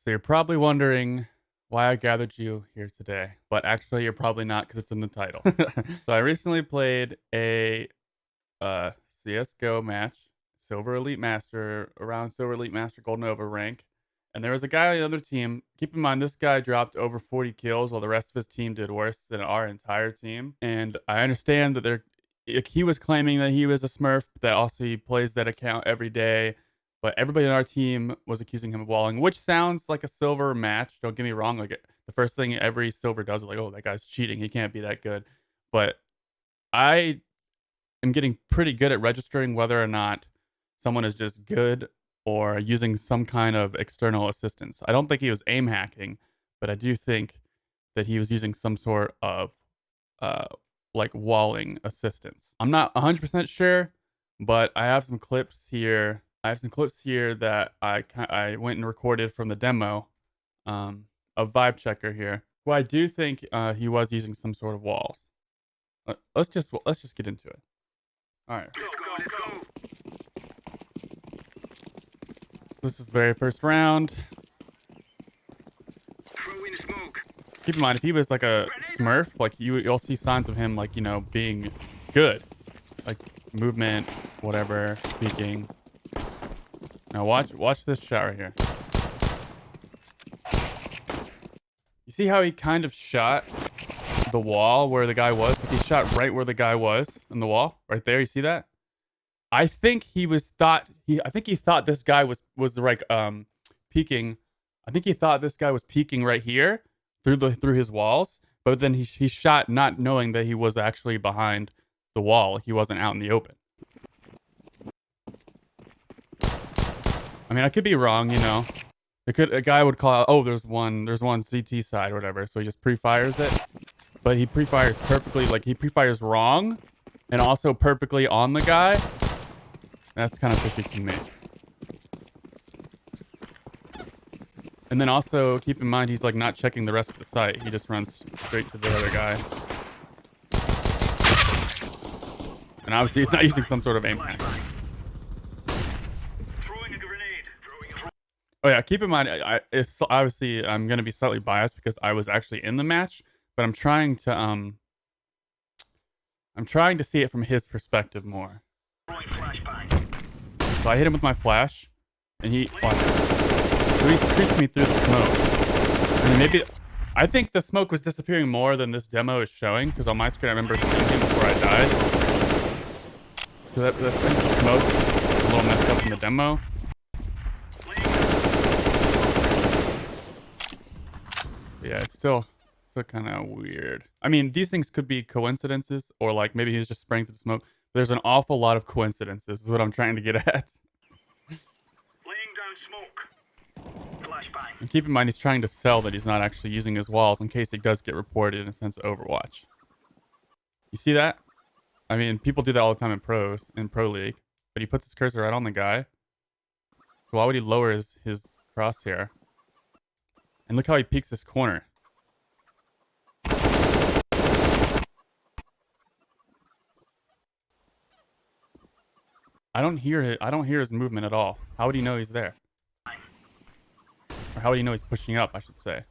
So you're probably wondering why I gathered you here today, but actually you're probably not because it's in the title. So I recently played a uh, CSGO match, Silver Elite Master, around Silver Elite Master Gold Nova rank. And there was a guy on the other team. Keep in mind, this guy dropped over 40 kills while the rest of his team did worse than our entire team. And I understand that he was claiming that he was a Smurf, but that also he plays that account every day. But everybody on our team was accusing him of walling, which sounds like a Silver match. Don't get me wrong. Like the first thing every Silver does is like, oh, that guy's cheating. He can't be that good. But I am getting pretty good at registering whether or not someone is just good or using some kind of external assistance. I don't think he was aim hacking, but I do think that he was using some sort of uh, like walling assistance. I'm not 100% sure, but I have some clips here. I have some clips here that I went and recorded from the demo of Vibe Checker here, who I do think he was using some sort of walls. Let's just get into it. All right. Let's go. This is the very first round. Throw in smoke. Keep in mind, if he was like a Smurf, like you'll see signs of him, like, you know, being good, like movement, whatever, speaking. Now watch this shot right here. You see how he kind of shot the wall where the guy was? Like he shot right where the guy was in the wall, right there. You see that? I think he thought this guy was like peeking. I think he thought this guy was peeking right here through his walls, but then he shot not knowing that he was actually behind the wall. He wasn't out in the open. I mean, I could be wrong, you know. A guy would call out, oh, there's one CT side or whatever, so he just pre-fires it. But he pre-fires perfectly, like he pre-fires wrong and also perfectly on the guy. That's kind of fishy to me. And then also keep in mind he's like not checking the rest of the site. He just runs straight to the other guy. And obviously he's not using some sort of aim hack. Throwing a grenade. Oh yeah, keep in mind it's obviously I'm gonna be slightly biased because I was actually in the match, but I'm trying to see it from his perspective more. Throwing flashbang. So I hit him with my flash, and he creeped me through the smoke. And then maybe I think the smoke was disappearing more than this demo is showing, because on my screen I remember seeing him before I died. So that smoke is a little messed up in the demo. But yeah, it's still kind of weird. I mean, these things could be coincidences, or like maybe he was just spraying through the smoke. There's an awful lot of coincidences, is what I'm trying to get at. Laying down smoke. Flashbang. And keep in mind, he's trying to sell that he's not actually using his walls in case he does get reported in a sense of Overwatch. You see that? I mean, people do that all the time in Pro League. But he puts his cursor right on the guy. So why would he lower his crosshair? And look how he peeks this corner. I don't hear his movement at all. How would he know he's there? Or how would he know he's pushing up, I should say.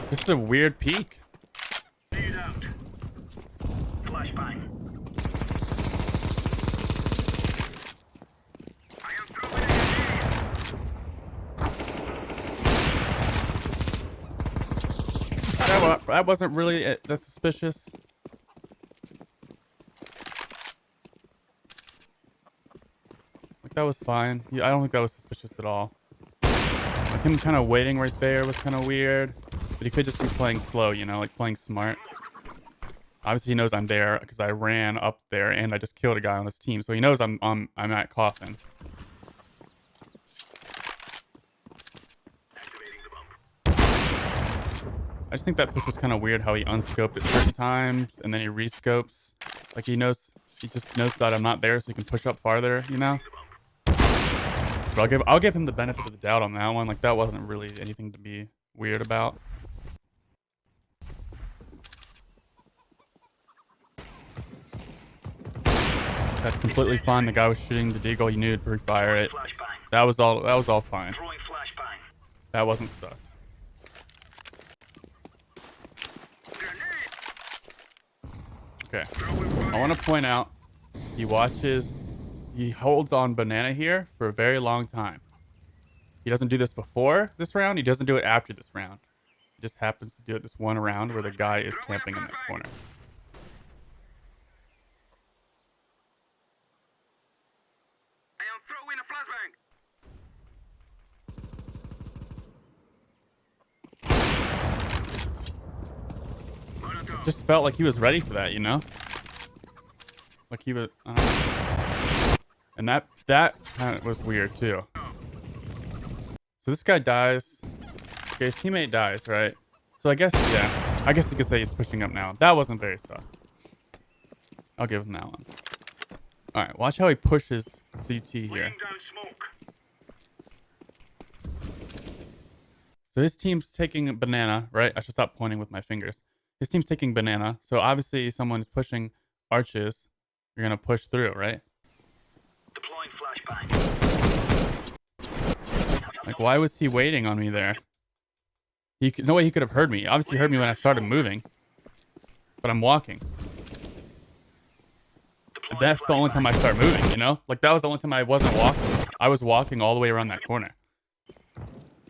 Just a weird peek. Lead out. Flashbang. I am throwing a grenade. That wasn't really that suspicious. Like that was fine. I don't think that was suspicious at all. Like him kind of waiting right there was kind of weird. But he could just be playing slow, you know, like playing smart. Obviously he knows I'm there because I ran up there and I just killed a guy on his team, so he knows I'm at Coffin. I just think that push was kind of weird how he unscoped at certain times and then he rescopes. Like he just knows that I'm not there so he can push up farther, you know? But I'll give him the benefit of the doubt on that one. Like that wasn't really anything to be weird about. That's completely fine. The guy was shooting the deagle. You knew to pre-fire it. Flashbang. That was all fine. Throwing flashbang. That wasn't sus. Grenade. Okay. Throwing I fire. want to point out he holds on banana here for a very long time. He doesn't do this before this round. He doesn't do it after this round. He just happens to do it this one round where the guy is camping in that corner. I am throwing a flashbang. Molotov. Just felt like he was ready for that, you know? Like he was, I don't know. And that kind of was weird too. So this guy dies. Okay, his teammate dies, right? So I guess, yeah. I guess you could say he's pushing up now. That wasn't very sus. I'll give him that one. Alright, watch how he pushes CT here. Laying down smoke. So his team's taking banana, right? I should stop pointing with my fingers. His team's taking banana. So obviously someone is pushing arches. You're going to push through, right? Deploying flashbang. Like, why was he waiting on me there? No way he could have heard me. Obviously, he heard me when I started moving. But I'm walking. Deploying That's the only time I start moving, you know? Like, that was the only time I wasn't walking. I was walking all the way around that corner.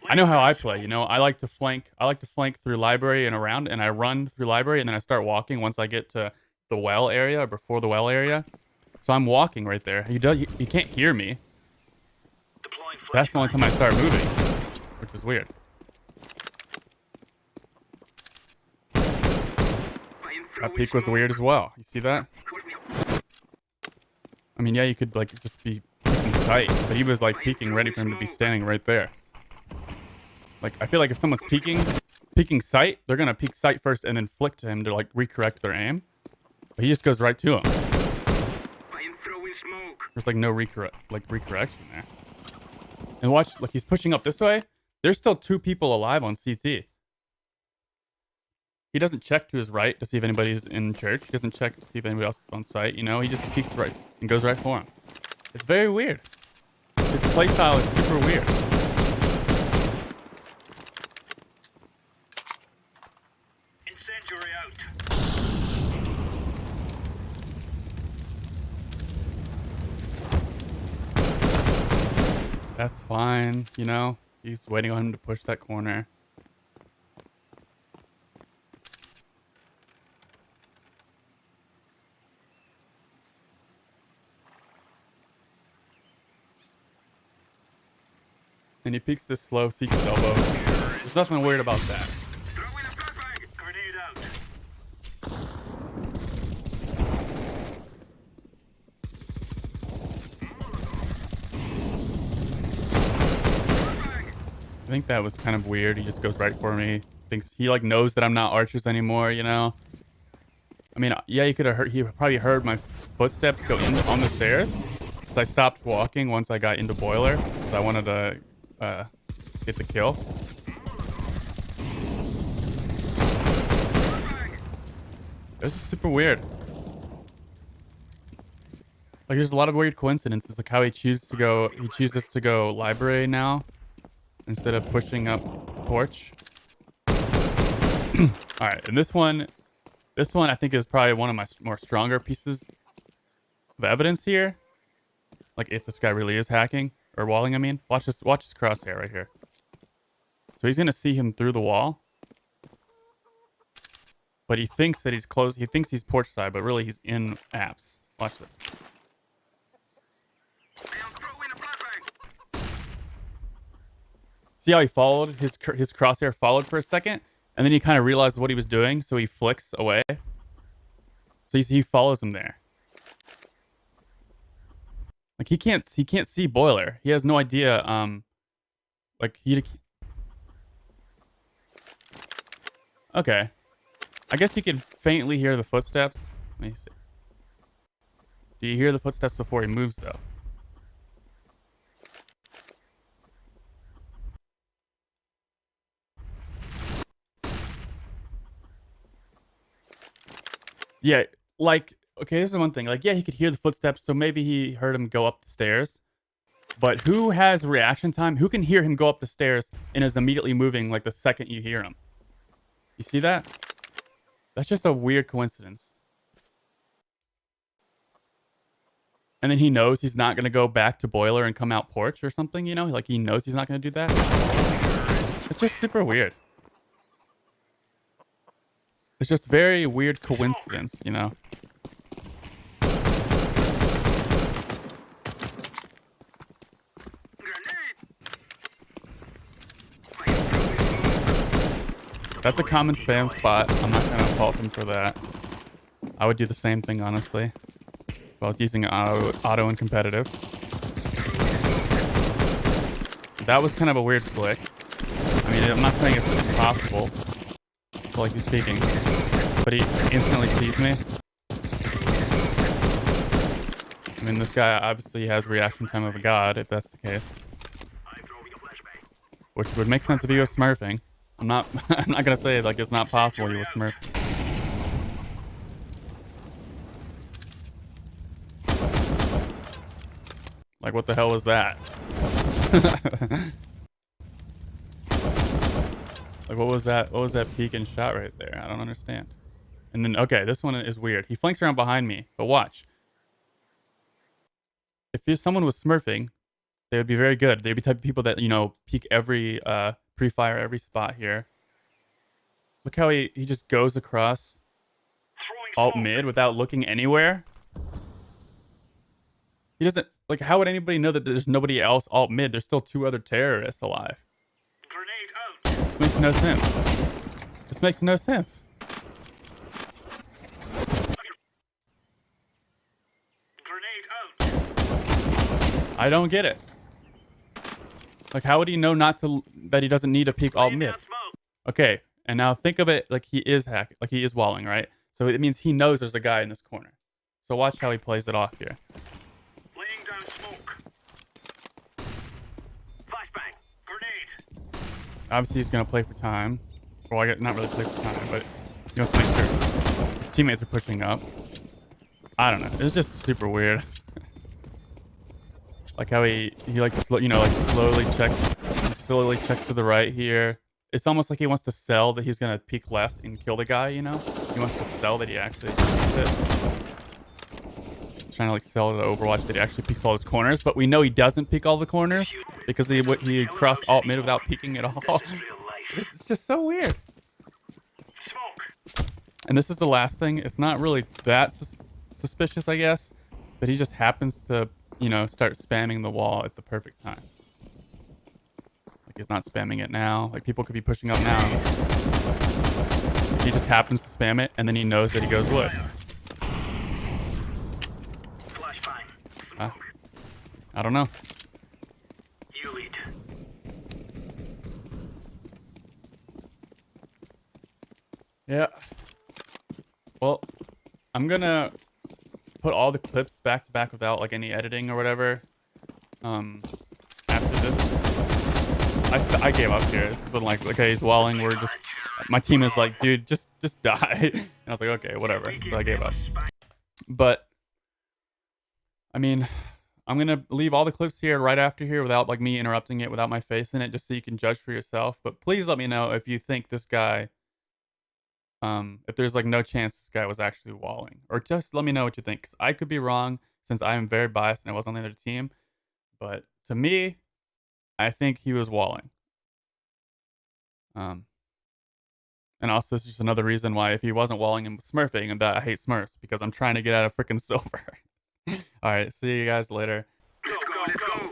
I know how I play, you know? I like to flank through library and around, and I run through library, and then I start walking once I get to the well area, or before the well area. So I'm walking right there. He can't hear me. Deploying flashbang. That's the only time I start moving, which is weird. That peek was weird as well. You see that? I mean, yeah, you could like just be peeking tight, but he was like peeking ready for him to be standing right there. Like, I feel like if someone's peeking sight, they're gonna peek sight first and then flick to him to like recorrect their aim. But he just goes right to him. There's like no recorrection there. And watch, like he's pushing up this way. There's still 2 people alive on CT. He doesn't check to his right to see if anybody's in church. He doesn't check to see if anybody else is on site. You know, he just peeks right and goes right for him. It's very weird. His playstyle is super weird. Incendiary out. That's fine, you know. He's waiting on him to push that corner. And he peeks this slow secret elbow. There's nothing weird about that. Throwing a flashbang. Grenade out. I think that was kind of weird. He just goes right for me. Thinks he like knows that I'm not archers anymore, you know? I mean, yeah, he probably heard my footsteps go in on the stairs. So I stopped walking once I got into boiler. So I wanted to get the kill. This is super weird. Like, there's a lot of weird coincidences, like how he chooses to go library now instead of pushing up torch. All right, and this one I think is probably one of my more stronger pieces of evidence here. Like, if this guy really is hacking or walling, I mean, watch this crosshair right here. So he's gonna see him through the wall, but he thinks that he's close. He thinks he's porch side, but really he's in apps. Watch this. See how he followed his crosshair followed for a second, and then he kind of realized what he was doing, so he flicks away. So he follows him there. Like, he can't see boiler. He has no idea. Like okay. I guess you can faintly hear the footsteps. Let me see. Do you hear the footsteps before he moves though? Yeah, like okay, this is one thing. Like, yeah, he could hear the footsteps, so maybe he heard him go up the stairs. But who has reaction time? Who can hear him go up the stairs and is immediately moving like the second you hear him? You see that? That's just a weird coincidence. And then he knows he's not going to go back to boiler and come out porch or something, you know? Like, he knows he's not going to do that. It's just super weird. It's just very weird coincidence, you know? That's a common spam spot. I'm not going to fault him for that. I would do the same thing, honestly. If I was using auto and competitive. That was kind of a weird flick. I mean, I'm not saying it's impossible. Like he's peeking. But he instantly sees me. I mean, this guy obviously has reaction time of a god, if that's the case. Which would make sense if he was smurfing. I'm not gonna say like it's not possible he was smurfing. Like, what the hell was that? Like, what was that? What was that peek and shot right there? I don't understand. And then, okay, this one is weird. He flanks around behind me, but watch. If someone was smurfing, they would be very good. They'd be the type of people that, you know, peek every, pre-fire every spot here. Look how he just goes across alt mid without looking anywhere. He doesn't, like, how would anybody know that there's nobody else alt mid? There's still 2 other terrorists alive. Makes no sense. This makes no sense. I don't get it. Like, how would he know that he doesn't need to peek alt mid? Okay, and now think of it like he is hacking, like he is walling, right? So it means he knows there's a guy in this corner. So watch how he plays it off here. Laying down smoke. Flashbang. Grenade. Obviously, he's gonna play for time. Well, I guess not really play for time, but he wants to make sure his teammates are pushing up. I don't know. It's just super weird. Like how he like slowly checks to the right here. It's almost like he wants to sell that he's gonna peek left and kill the guy. You know, he wants to sell that he actually peeks it. Trying to like sell to Overwatch that he actually peeks all his corners, but we know he doesn't peek all the corners because he crossed alt mid without peeking at all. It's just so weird. And this is the last thing. It's not really that suspicious, I guess, but he just happens to, you know, start spamming the wall at the perfect time. Like, he's not spamming it now. Like, people could be pushing up now. He just happens to spam it, and then he knows that he goes wood. I don't know. You lead. Yeah. Well, I'm gonna put all the clips back to back without like any editing or whatever. After this, I gave up here. This has been like, okay, he's walling. We're just, my team is like, dude, just die. And I was like, okay, whatever. So I gave up. But I mean, I'm gonna leave all the clips here right after here without like me interrupting it, without my face in it, just so you can judge for yourself. But please let me know if you think this guy, if there's like no chance this guy was actually walling, or just let me know what you think. 'Cause I could be wrong, since I am very biased and I was on the other team. But to me, I think he was walling. And also, it's just another reason why if he wasn't walling and smurfing, and that I hate smurfs because I'm trying to get out of freaking silver. All right, see you guys later. Let's go, let's go.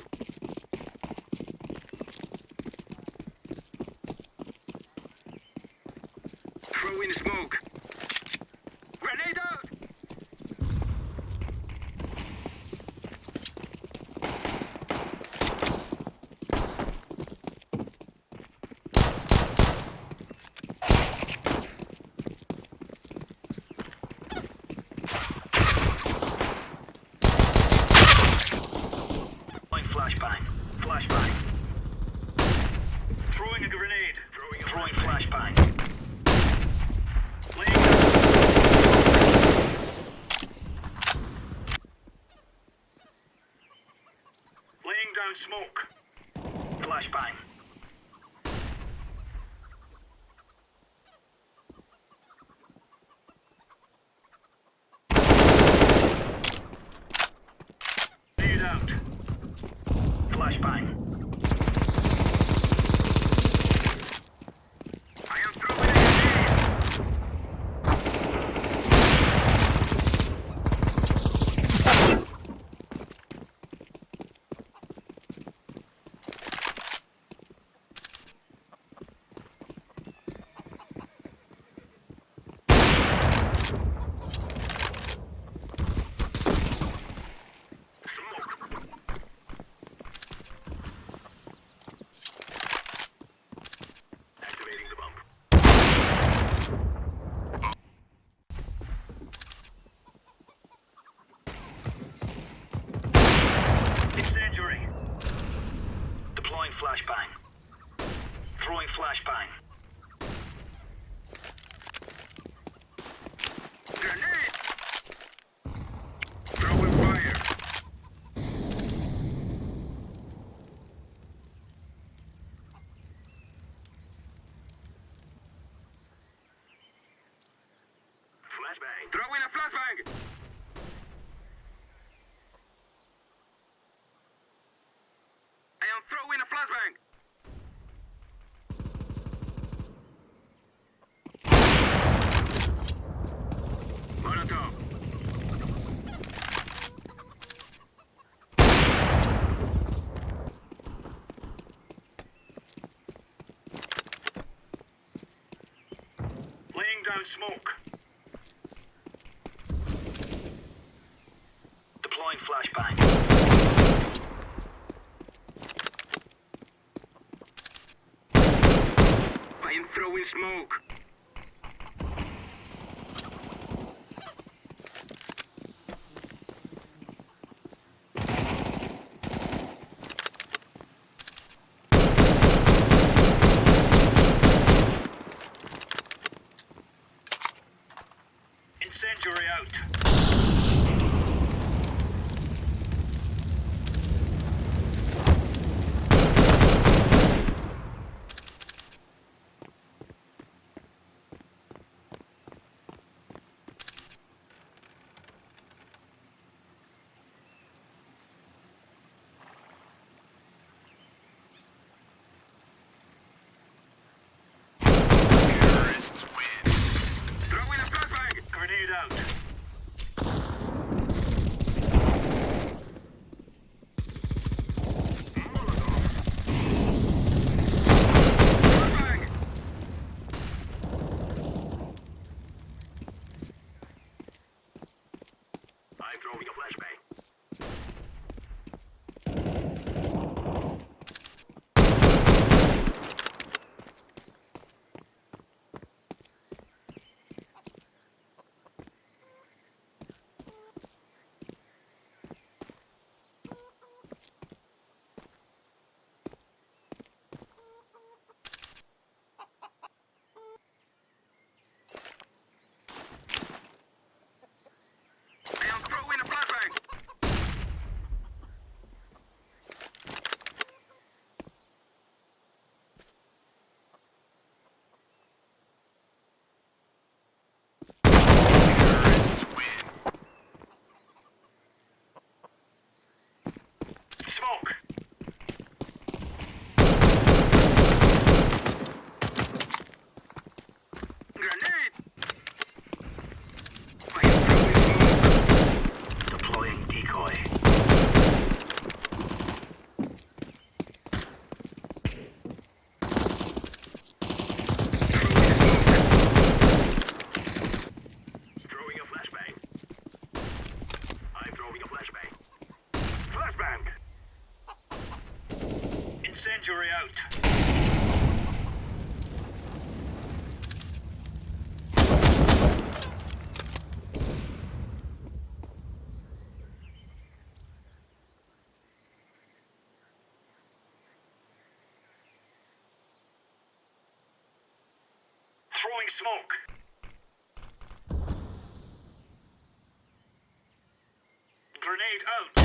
Throw in smoke. Grenade out. down smoke. Flashbang. Grenade out. Flashbang. I am throwing a grenade. Activating the bump. Incendiary. Deploying flashbang. Throwing flashbang. Grenade! Throwing fire. Flashbang. Throwing a flashbang! I am throwing a flashbang! Molotov. Laying down smoke. Deploying flashbang. I am throwing smoke. Incendiary out. Terrorists win. Throwing a flashbang. Grenade out. Molotov. Flashbang. I'm throwing a flashbang. I am throwing a flashbang. Terrorists win. Smoke. Grenade. I am throwing smoke. Deploying decoy. Throwing a flashbang. I'm throwing a flashbang. Flashbang. Incendiary out. Throwing smoke. Grenade out.